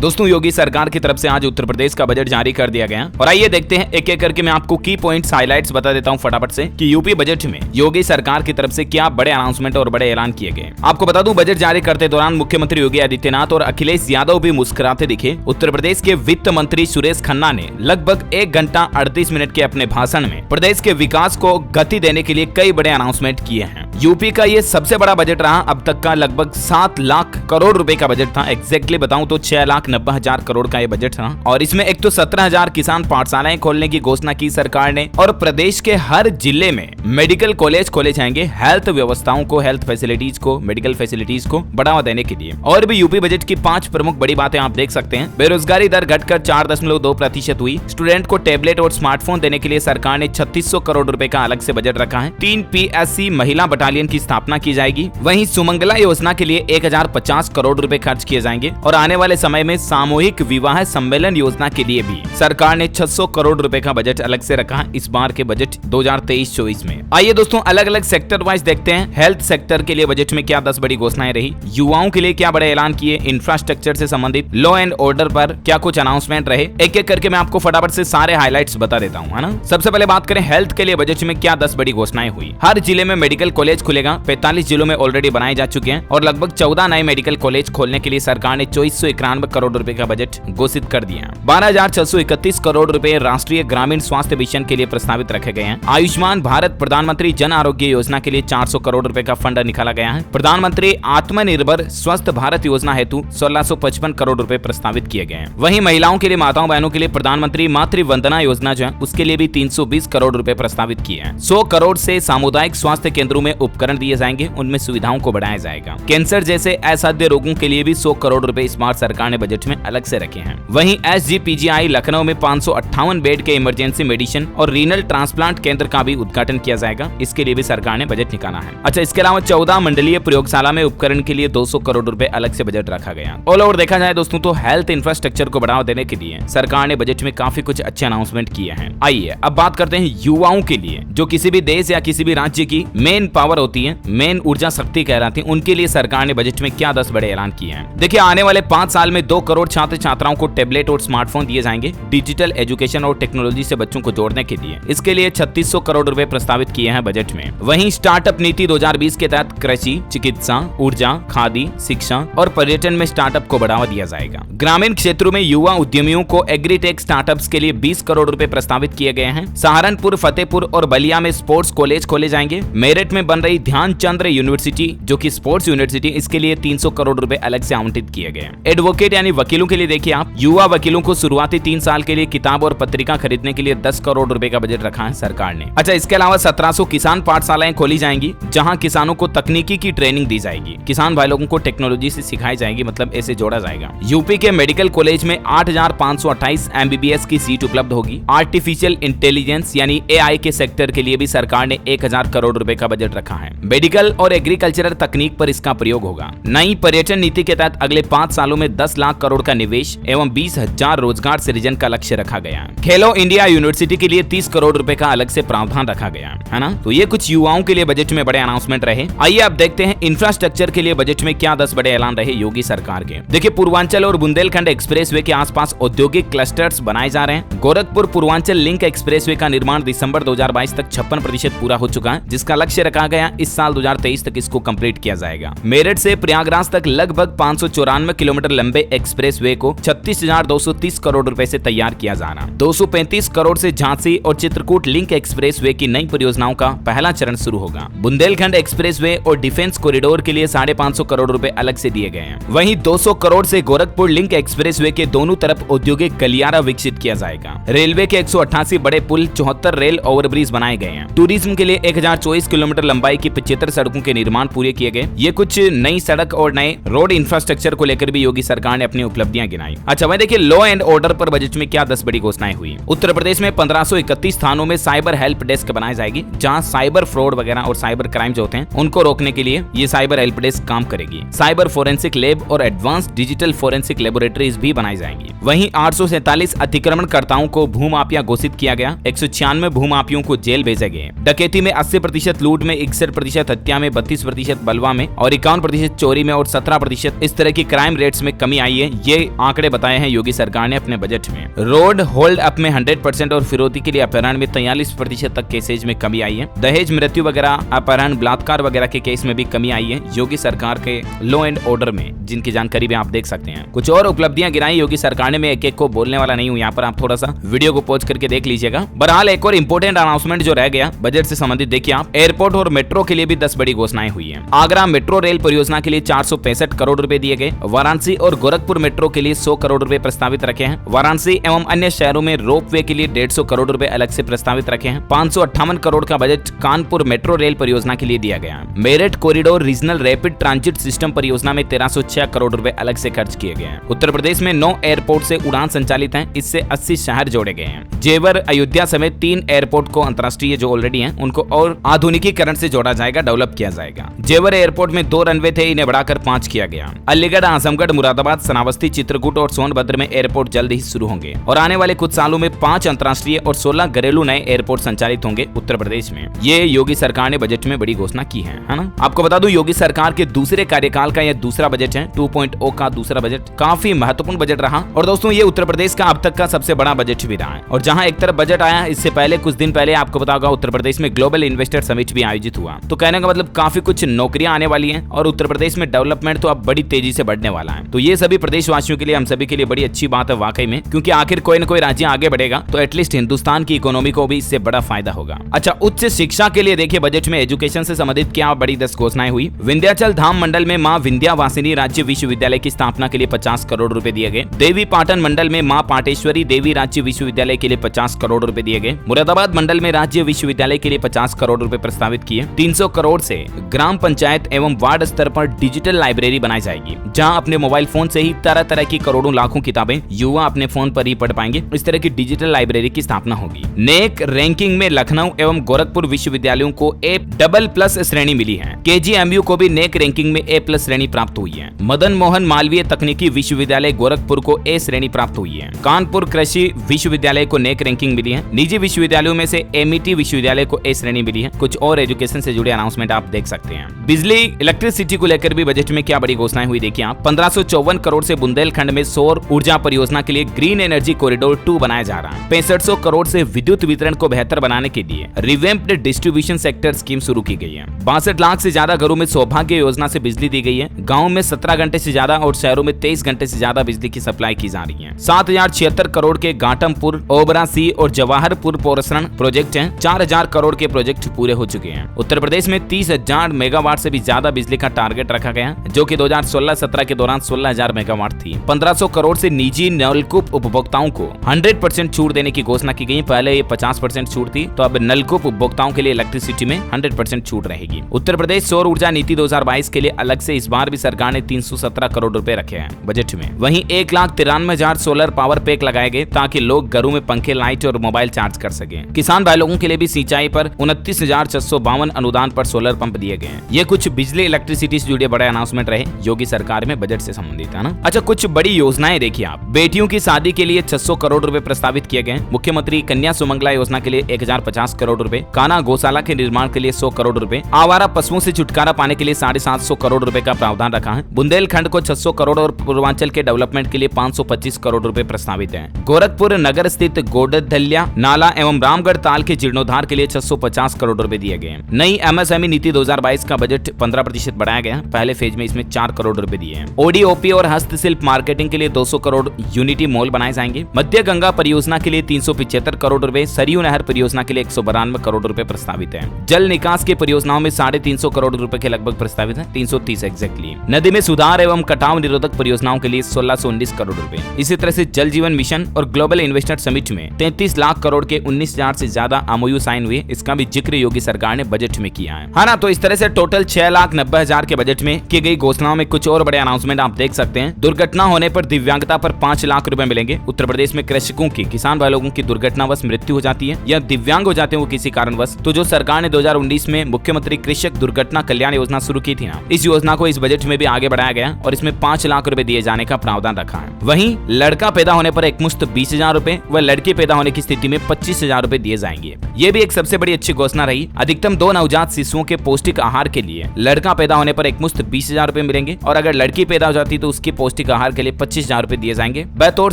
दोस्तों योगी सरकार की तरफ से आज उत्तर प्रदेश का बजट जारी कर दिया गया और आइए देखते हैं एक एक करके मैं आपको की पॉइंट्स हाइलाइट्स बता देता हूं फटाफट से कि यूपी बजट में योगी सरकार की तरफ से क्या बड़े अनाउंसमेंट और बड़े ऐलान किए गए। आपको बता दूं बजट जारी करते दौरान मुख्यमंत्री योगी आदित्यनाथ और अखिलेश यादव भी मुस्कुराते दिखे। उत्तर प्रदेश के वित्त मंत्री सुरेश खन्ना ने लगभग 1 घंटा 38 मिनट के अपने भाषण में प्रदेश के विकास को गति देने के लिए कई बड़े अनाउंसमेंट किए हैं। यूपी का ये सबसे बड़ा बजट रहा अब तक का, लगभग 7 लाख करोड़ रुपए का बजट था। एग्जैक्टली बताऊं तो 6,90,000 करोड़ का ये बजट था और इसमें एक तो 17,000 किसान पाठशालाएं खोलने की घोषणा की सरकार ने और प्रदेश के हर जिले में मेडिकल कॉलेज खोले जाएंगे हेल्थ व्यवस्थाओं को, हेल्थ फैसिलिटीज को, मेडिकल फैसिलिटीज को बढ़ावा देने के लिए। और भी यूपी बजट की 5 प्रमुख बड़ी बातें आप देख सकते हैं। बेरोजगारी दर घटकर 4.2% हुई। स्टूडेंट को टैबलेट और स्मार्टफोन देने के लिए सरकार ने 3600 करोड़ रुपए का अलग से बजट रखा है। 3 PSC महिला बटालियन की स्थापना की जाएगी। वहीं सुमंगला योजना के लिए 1050 करोड़ रुपए खर्च किए जाएंगे और आने वाले समय में सामूहिक विवाह सम्मेलन योजना के लिए भी सरकार ने 600 करोड़ रुपए का बजट अलग से रखा है इस बार के बजट 2023-24 में। आइए दोस्तों अलग अलग सेक्टर वाइज देखते हैं। हेल्थ सेक्टर के लिए बजट में क्या 10 बड़ी घोषणाएं रही, युवाओं के लिए क्या बड़े ऐलान किए, इंफ्रास्ट्रक्चर से संबंधित, लॉ एंड ऑर्डर पर क्या कुछ अनाउंसमेंट रहे, एक एक करके मैं आपको फटाफट से सारे हाइलाइट्स बता देता हूं, है ना। सबसे पहले बात करें हेल्थ के लिए बजट में क्या 10 बड़ी घोषणाएं हुई। हर जिले में मेडिकल कॉलेज खुलेगा, 45 जिलों में ऑलरेडी बनाए जा चुके हैं और लगभग 14 नए मेडिकल कॉलेज खोलने के लिए सरकार ने 2491 करोड़ रुपए का बजट घोषित कर दिया। 12,631 करोड़ रुपए राष्ट्रीय ग्रामीण स्वास्थ्य मिशन के लिए प्रस्तावित रखे गए हैं। आयुष्मान भारत प्रधानमंत्री जन आरोग्य योजना के लिए 400 करोड़ रुपए का फंड निकाला गया है। प्रधानमंत्री आत्मनिर्भर स्वस्थ भारत योजना हेतु 1655 करोड़ रुपए प्रस्तावित किए गए हैं। वहीं महिलाओं के लिए, माताओं बहनों के लिए प्रधानमंत्री मातृ वंदना योजना जो है उसके लिए भी 320 करोड़ रुपए प्रस्तावित किए हैं। 100 करोड़ से सामुदायिक स्वास्थ्य केंद्रों में उपकरण दिए जाएंगे, उनमें सुविधाओं को बढ़ाया जाएगा। कैंसर जैसे असाध्य रोगों के लिए भी 100 करोड़ रुपए इस बार सरकार ने बजट में अलग से रखे हैं। वहीं SGPGI लखनऊ में 558 बेड के इमरजेंसी मेडिसिन और रीनल ट्रांसप्लांट केंद्र का भी उद्घाटन किया जाएगा, इसके लिए भी सरकार ने बजट निकाला है। अच्छा, इसके अलावा 14 मंडलीय प्रयोगशाला में उपकरण के लिए 200 करोड़ रुपए अलग से बजट रखा गया। ऑल ओवर देखा जाए दोस्तों तो हेल्थ इंफ्रास्ट्रक्चर को बढ़ावा देने के लिए सरकार ने बजट में काफी कुछ अच्छे अनाउंसमेंट किए हैं। आइए अब बात करते हैं युवाओं के लिए, जो किसी भी देश या किसी भी राज्य की मेन पावर होती है, मेन ऊर्जा शक्ति कहलाती है, उनके लिए सरकार ने बजट में क्या 10 बड़े ऐलान किए हैं। देखिए आने वाले 5 साल में 2 करोड़ छात्र छात्राओं को टैबलेट और स्मार्टफोन दिए जाएंगे डिजिटल एजुकेशन और टेक्नोलॉजी से बच्चों को जोड़ने के लिए। इसके लिए 3600 करोड़ रुपए प्रस्तावित किए हैं बजट में। वहीं स्टार्टअप नीति 2020 के तहत कृषि, चिकित्सा, ऊर्जा, खादी, शिक्षा और पर्यटन में स्टार्टअप को बढ़ावा दिया जाएगा। ग्रामीण क्षेत्रों में युवा उद्यमियों को एग्रीटेक स्टार्टअप्स के लिए 20 करोड़ रुपए प्रस्तावित किए गए हैं। सहारनपुर, फतेहपुर और बलिया में स्पोर्ट्स कॉलेज खोले जाएंगे। मेरठ में बन रही ध्यानचंद यूनिवर्सिटी जो कि स्पोर्ट्स यूनिवर्सिटी, इसके लिए 300 करोड़ रुपए अलग से आवंटित किए गए। एडवोकेट यानी वकीलों के लिए देखिए आप, युवा वकीलों को शुरुआती 3 साल के लिए किताब और पत्रिका खरीदने के लिए 10 करोड़ रुपए का बजट रखा है सरकार ने। अच्छा, इसके अलावा 1700 किसान पाठशालाएं खोली जाएंगी जहां किसानों को तकनीकी की ट्रेनिंग दी जाएगी। किसान भाई लोगों को टेक्नोलॉजी से सिखाई जाएगी, मतलब ऐसे जोड़ा जाएगा। यूपी के मेडिकल कॉलेज में 8,528 MBBS की सीट उपलब्ध होगी। आर्टिफिशियल इंटेलिजेंस यानी AI के सेक्टर के लिए भी सरकार ने 1000 करोड़ रुपए का बजट रखा है। मेडिकल और एग्रीकल्चरल तकनीक पर इसका प्रयोग होगा। नई पर्यटन नीति के तहत अगले 5 सालों में 10 लाख करोड़ का निवेश एवं 20,000 रोजगार सृजन का लक्ष्य रखा गया है। खेलो इंडिया यूनिवर्सिटी के लिए 30 करोड़ रुपए का अलग से प्रावधान रखा गया है ना। तो ये कुछ युवाओं के लिए बजट में बड़े अनाउंसमेंट रहे। आइए अब देखते हैं इंफ्रास्ट्रक्चर के लिए बजट में क्या 10 बड़े ऐलान रहे योगी सरकार के। देखिए पूर्वांचल और बुंदेलखंड एक्सप्रेसवे के आसपास औद्योगिक क्लस्टर्स बनाए जा रहे हैं। गोरखपुर पूर्वांचल लिंक एक्सप्रेसवे का निर्माण दिसंबर 2022 तक 56% पूरा हो चुका है, जिसका लक्ष्य रखा गया इस साल 2023 तक इसको कंप्लीट किया जाएगा। मेरठ से प्रयागराज तक लगभग 594 किलोमीटर लंबे एक्सप्रेसवे को 36,230 करोड़ रुपए से तैयार किया जा रहा। 235 करोड़ से झांसी और चित्रकूट लिंक एक्सप्रेसवे की नई परियोजनाओं का पहला चरण शुरू होगा। बुंदेलखंड एक्सप्रेसवे और डिफेंस कॉरिडोर के लिए 550 करोड़ रुपए अलग से दिए गए हैं। वहीं 200 करोड़ से गोरखपुर लिंक एक्सप्रेसवे के दोनों तरफ औद्योगिक गलियारा विकसित किया जाएगा। रेलवे के 188 बड़े पुल, 74 रेल ओवरब्रिज बनाए गए हैं। टूरिज्म के लिए 1024 किलोमीटर लंबाई की 75 सड़कों के निर्माण पूरे किए गए। ये कुछ नई सड़क और नए रोड इंफ्रास्ट्रक्चर को लेकर भी योगी सरकार ने अपनी उपलब्धियां गिनाई। अच्छा वह देखिए लॉ एंड ऑर्डर पर बजट में क्या 10 बड़ी घोषणाएं हुई। उत्तर प्रदेश में 1531 थानों में साइबर हेल्प डेस्क बनाई जाएगी, जहां साइबर फ्रॉड वगैरह और साइबर क्राइम जो होते हैं उनको रोकने के लिए ये साइबर हेल्प डेस्क काम करेगी। साइबर फोरेंसिक लैब और एडवांस डिजिटल फोरेंसिक लेबोरेटरीज भी बनाई जाएंगी। वहीं 847 अतिक्रमणकर्ताओं को भूमाफिया घोषित किया गया। 196 भूमाफियों को जेल भेजे गए। डकैती में 80% लूट में 61% हत्या में, 32% बलवा में और 51% चोरी में और 17% इस तरह की क्राइम रेट्स में कमी आई है। ये आंकड़े बताए हैं योगी सरकार ने अपने बजट में। रोड होल्ड अप में 100% और फिरौती के लिए अपहरण में 43% तक केसेज में कमी आई है। दहेज, मृत्यु वगैरह, अपहरण, बलात्कार वगैरह के केस में भी कमी आई है योगी सरकार के लॉ एंड ऑर्डर में, जिनकी जानकारी भी आप देख सकते हैं। कुछ और उपलब्धियां गिनाई योगी सरकार ने। मैं एक एक को बोलने वाला नहीं हूं, यहाँ पर आप थोड़ा सा वीडियो को पॉज करके देख लीजिएगा। बहरहाल एक और इंपोर्टेंट अनाउंसमेंट जो रह गया बजट से संबंधित, देखिए आप, एयरपोर्ट और मेट्रो के लिए भी 10 बड़ी घोषणाएं हुई है। आगरा मेट्रो रेल परियोजना के लिए 465 करोड़ रुपए दिए गए। वाराणसी और गोरखपुर मेट्रो के लिए 100 करोड़ रुपए प्रस्तावित रखे हैं। वाराणसी एवं अन्य शहरों में रोप वे के लिए 150 करोड़ रुपए अलग से प्रस्तावित रखे हैं। 558 करोड़ का बजट कानपुर मेट्रो रेल परियोजना के लिए दिया गया। Meerut corridor regional rapid transit system परियोजना में 1306 करोड़ रुपए अलग से खर्च किए गए हैं। उत्तर प्रदेश में 9 एयरपोर्ट से उड़ान संचालित हैं, इससे 80 शहर जोड़े गए हैं। जेवर, अयोध्या समेत 3 एयरपोर्ट को अंतर्राष्ट्रीय जो ऑलरेडी हैं उनको और आधुनिकीकरण से जोड़ा जाएगा, डेवलप किया जाएगा। जेवर एयरपोर्ट में 2 रनवे थे, इन्हें बढ़ाकर 5 किया गया। अलीगढ़, आजमगढ़, मुरादाबाद, श्रावस्ती, चित्रकूट और सोनभद्र में एयरपोर्ट जल्द ही शुरू होंगे और आने वाले कुछ सालों में 5 अंतर्राष्ट्रीय और 16 घरेलू नए एयरपोर्ट संचालित होंगे उत्तर प्रदेश में। ये योगी सरकार ने बजट में बड़ी घोषणा की है ना। आपको बता दूं योगी सरकार के दूसरे कार्यकाल का यह दूसरा बजट है, 2.0 का दूसरा बजट। काफी महत्वपूर्ण बजट रहा और दोस्तों ये उत्तर प्रदेश का अब तक का सबसे बड़ा बजट भी रहा है। और जहां एक तरफ बजट आया, इससे पहले कुछ दिन पहले आपको पता होगा उत्तर प्रदेश में ग्लोबल इन्वेस्टर समिट भी आयोजित हुआ। तो कहने का मतलब काफी कुछ नौकरियां आने वाली हैं और उत्तर प्रदेश में डेवलपमेंट तो अब बड़ी तेजी से बढ़ने वाला है। तो ये सभी प्रदेशवासियों के लिए, हम सभी के लिए बड़ी अच्छी बात है वाकई में, क्योंकि आखिर कोई न कोई राज्य आगे बढ़ेगा तो एटलीस्ट हिंदुस्तान की इकोनॉमी को भी इससे बड़ा फायदा होगा। अच्छा, उच्च शिक्षा के लिए देखिए बजट में एजुकेशन से संबंधित क्या बड़ी 10 घोषणाएं हुई। विंध्याचल धाम मंडल में मां विंध्यावासिनी राज्य विश्वविद्यालय की स्थापना के लिए 50 करोड़ रुपए दिए गए। देवी पाटन मंडल में मां पाटेश्वरी देवी राज्य विश्वविद्यालय के लिए 50 करोड़ रुपए दिए गए। मुरादाबाद मंडल में राज्य विश्वविद्यालय के लिए 50 करोड़ रुपए प्रस्तावित किए। 300 करोड़ से ग्राम पंचायत एवं वार्ड स्तर पर डिजिटल लाइब्रेरी बनाई जाएगी, जहां अपने मोबाइल फोन से ही तरह तरह की करोड़ों लाखों किताबें युवा अपने फोन पर ही पढ़ पाएंगे। इस तरह की डिजिटल लाइब्रेरी की स्थापना होगी। नेक रैंकिंग में लखनऊ एवं गोरखपुर विश्वविद्यालयों को A++ श्रेणी मिली है। KGMU को भी नेक रैंकिंग में A+ श्रेणी प्राप्त हुई है। मदन मोहन मालवीय तकनीकी विश्वविद्यालय गोरखपुर को A श्रेणी प्राप्त हुई है। कानपुर कृषि विश्वविद्यालय को नेक रैंकिंग मिली है। निजी विश्वविद्यालयों में से MET विश्वविद्यालय को A श्रेणी मिली है। कुछ और एजुकेशन से जुड़े अनाउंसमेंट आप देख सकते हैं। बिजली, इलेक्ट्रिसिटी को लेकर भी बजट में क्या बड़ी घोषणाएं हुई, देखिए आप। 1554 करोड़ से बुंदेलखंड में सौर ऊर्जा परियोजना के लिए ग्रीन एनर्जी कॉरिडोर 2 बनाया जा रहा है। 6500 करोड़ से विद्युत वितरण को बेहतर बनाने के लिए रिवैम्प्ड डिस्ट्रीब्यूशन सेक्टर स्कीम शुरू की गई है। 62 लाख से ज्यादा घरों में सौभाग्य योजना से बिजली दी गई है। गाँव में 17 घंटे से ज्यादा और शहरों में 23 घंटे से ज्यादा बिजली की सप्लाई की जा रही है। 7076 करोड़ के घाटमपुर, ओबरा सी और जवाहरपुर पोरसरण प्रोजेक्ट हैं। 4000 करोड़ के प्रोजेक्ट पूरे हो चुके हैं। उत्तर प्रदेश में 30,000 मेगावाट से भी ज्यादा बिजली का टारगेट रखा गया, जो कि 2016-17 के दौरान 16,000 मेगावाट थी। 1500 करोड़ से निजी नलकूप उपभोक्ताओं को 100% छूट देने की घोषणा की गई। पहले ये 50% छूट थी, तो अब नलकूप उपभोक्ताओं के लिए इलेक्ट्रिसिटी में 100% छूट रहेगी। उत्तर प्रदेश सौर ऊर्जा नीति 2022 के लिए अलग से इस बार भी सरकार ने 317 करोड़ रुपए रखे हैं बजट में। वहीं 1,93,000 सोलर पावर पैक लगाए गए ताकि लोग घरों में पंखे, लाइट और मोबाइल चार्ज कर सके। किसान भाई लोगों के लिए भी सिंचाई पर 29,652 अनुदान पर सोलर पंप दिए गए हैं। ये कुछ बिजली इलेक्ट्रिसिटी से जुड़े बड़े अनाउंसमेंट रहे योगी सरकार में बजट से संबंधित, है ना। अच्छा, कुछ बड़ी योजनाएं देखिए आप। बेटियों की शादी के लिए 600 करोड़ रुपए प्रस्तावित किए गए। मुख्यमंत्री कन्या सुमंगला योजना के लिए 1050 करोड़ रुपए। कान्हा गौशाला के निर्माण के लिए 100 करोड़ रुपए। आवारा पशुओं से छुटकारा पाने के लिए 750 करोड़ रुपए का प्रावधान रखा है। बुंदेलखंड को 600 करोड़ और पूर्वांचल के डेवलपमेंट के लिए 525 करोड़ रुपए प्रस्तावित है। गोरखपुर नगर स्थित गोडदल्या नाला एवं रामगढ़ ताल के जीर्णोद्धार के लिए 650 करोड़ रुपए दिए गए। नई MSME नीति 2022 का बजट 15% बढ़ाया गया। पहले फेज में इसमें 4 करोड़ रुपए दिए हैं। ODOP और हस्तशिल्प मार्केटिंग के लिए 200 करोड़ यूनिटी मॉल बनाए जाएंगे। मध्य गंगा परियोजना के लिए 375 करोड़ रुपए। सरयू नहर परियोजना के लिए 192 करोड़ रुपए प्रस्तावित है। जल निकास के परियोजनाओं में 350 करोड़ रुपए के लगभग प्रस्तावित है, 330 एग्जैक्टली। नदी में सुधार एवं कटाव निरोधक परियोजनाओं के लिए 1619 करोड़ रुपए। इसी तरह से जल जीवन मिशन और ग्लोबल इन्वेस्टर समिट में 33 लाख करोड़ के 19,000 से ज्यादा MOU साइन हुए। इसका भी जिक्र योगी सरकार ने बजट में किया है ना। तो इस तरह से टोटल 6,90,000 के बजट में की गई घोषणाओं में कुछ और बड़े अनाउंसमेंट आप देख सकते हैं। दुर्घटना होने पर दिव्यांगता पर 5 लाख रुपए मिलेंगे। उत्तर प्रदेश में कृषकों की, किसान भाई लोगों की दुर्घटनावश मृत्यु हो जाती है या दिव्यांग हो जाते हैं वो किसी कारणवश, तो जो सरकार ने 2019 में मुख्यमंत्री कृषक दुर्घटना कल्याण योजना शुरू की थी ना, इस योजना को इस बजट में भी आगे बढ़ाया गया और इसमें 5 लाख रुपए दिए जाने का प्रावधान रखा है। वहीं लड़का पैदा होने पर एकमुश्त 20,000 रुपए व लड़की पैदा होने की स्थिति में 25,000 रुपए दिए जाएंगे। ये भी एक सबसे बड़ी अच्छी घोषणा रही। अधिकतम 2 नवजात शिशुओं के पौष्टिक आहार के लिए लड़का पैदा होने पर एक मुश्त 20,000 रुपए मिलेंगे और अगर लड़की पैदा हो जाती तो उसके पौष्टिक आहार के लिए 25,000 रुपए दिए जाएंगे। बतौर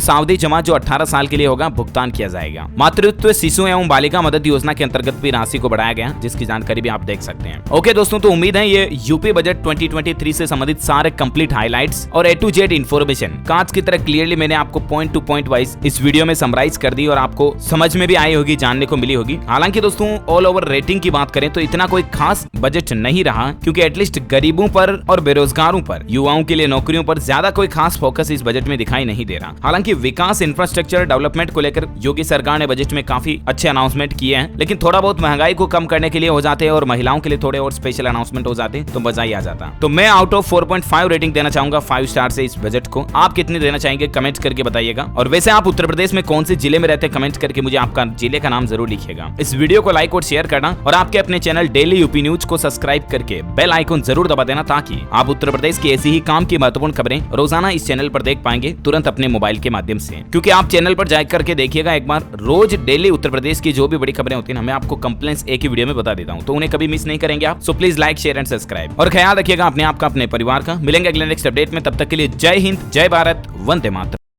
सावधि जमा जो 18 साल के लिए होगा भुगतान किया जाएगा। मातृत्व शिशु एवं बालिका मदद योजना के अंतर्गत भी राशि को बढ़ाया गया, जिसकी जानकारी भी आप देख सकते हैं। ओके दोस्तों, तो उम्मीद है ये यूपी बजट 2023 से संबंधित सारे कंप्लीट हाइलाइट्स और A to Z इन्फॉर्मेशन कांच की तरह क्लियरली मैंने आपको पॉइंट टू पॉइंट वाइज इस वीडियो में समराइज कर दी और आपको समझ में भी आई होगी, जानने को मिली होगी। हालांकि दोस्तों ऑल ओवर रेटिंग की बात करें तो इतना कोई खास बजट नहीं रहा, क्योंकि एटलीस्ट गरीबों पर और बेरोजगारों पर, युवाओं के लिए नौकरियों पर ज्यादा कोई खास फोकस इस बजट में दिखाई नहीं दे रहा। हालांकि विकास इंफ्रास्ट्रक्चर डेवलपमेंट को लेकर योगी सरकार ने बजट में काफी अच्छे अनाउंसमेंट किए हैं, लेकिन थोड़ा बहुत महंगाई को कम करने के लिए हो जाते हैं और महिलाओं के लिए थोड़े और स्पेशल अनाउंसमेंट हो जाते तो मजा ही आ जाता। तो मैं आउट ऑफ 4.5 रेटिंग देना चाहूंगा 5 स्टार से इस बजट को। आप कितनी देना चाहेंगे कमेंट करके बताइएगा। और वैसे आप उत्तर प्रदेश में कौन से जिले में रहते हैं कमेंट करके मुझे आपका जिले का नाम जरूर लिखिएगा। इस वीडियो को लाइक और शेयर करना और आपके अपने चैनल डेली यूपी न्यूज को सब्सक्राइब करके बेल आइकन जरूर दबा देना, ताकि आप उत्तर प्रदेश की ऐसी ही काम की महत्वपूर्ण खबरें रोजाना इस चैनल पर देख पाएंगे तुरंत अपने मोबाइल के माध्यम से। क्योंकि आप चैनल पर जाकर करके देखिएगा एक बार, रोज डेली उत्तर प्रदेश की जो भी बड़ी खबरें होती हैं मैं आपको कंप्लेंट्स एक ही वीडियो में बता देता हूं, तो उन्हें कभी मिस नहीं करेंगे आप। So please like share and subscribe और ख्याल रखिएगा अपने आप का, अपने परिवार का। मिलेंगे अगले नेक्स्ट अपडेट में, तब तक के लिए जय हिंद, जय भारत, वंदे मातरम।